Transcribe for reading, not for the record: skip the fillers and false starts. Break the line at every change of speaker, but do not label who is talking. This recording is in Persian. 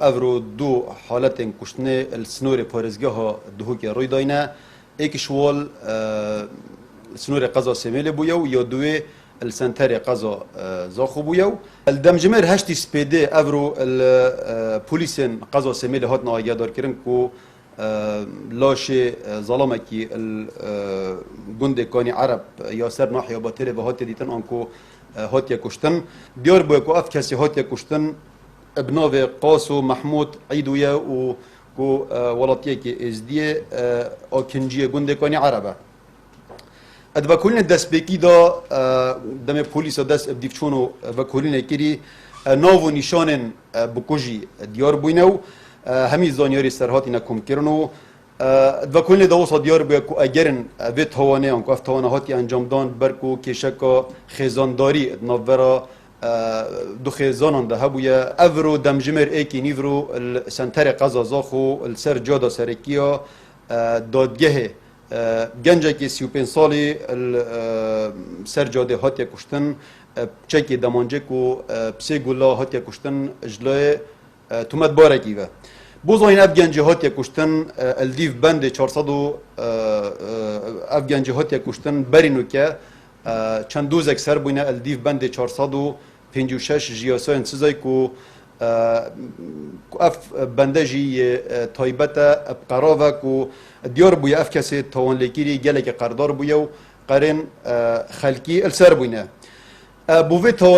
افرو دو حالت کشتن السنور پارزگاه دهو که روی داینه ایک شوال سنور قضا سمیل بویو یا دوی السنتر قضا زاخو بویو الدمجمر هشتی سپیده افرو الپولیسین قضا سمیل هات ناگه دار کرن کو لاش ظلمه کی گند کانی عرب یا سر ناحیه باتره و هات دیتن آنکو هات کشتن دیار بوی کو اف کسی هات کشتن ابناو قاسو محمود عیدویا و کو ولاتیه کی ازدیه آکنجیه گند کانی عربه ادوکولین دست بکی دا دم پلیس دست ابدیفچونو وکولین کری ناو و نشان بکوجی دیار بوینو همی زانیاری سرهاتی نکم کرنو ادوکولین دا وصل دیار بویا کو اگرن ویت هوانه انکو افت هوانه هاتی انجام دان برکو کشکا خیزانداری ناورا دو خیزانان ده هبویا افرو دمجمر ایکی نیورو سنتر قضا زاخو السر جادا سرکیا دادگه گنجه که 35 سالی سر جاده هاتیا کشتن چکی دمانجه کو پسی گلا هاتیا کشتن اجلای تومت بارکی و بوزاین اف گنجه هاتیا کشتن الدیف بند 400 اف گنجه هاتیا کشتن برینو که چند دوزک سر بوینه الدیف بند 456 جیاسای انسزای کو اف بندجی تایبت قراوه کو دیار بویا اف کسی توان لکیری گله که قردار بویا و قرن خلکی السر بوینه بوی توان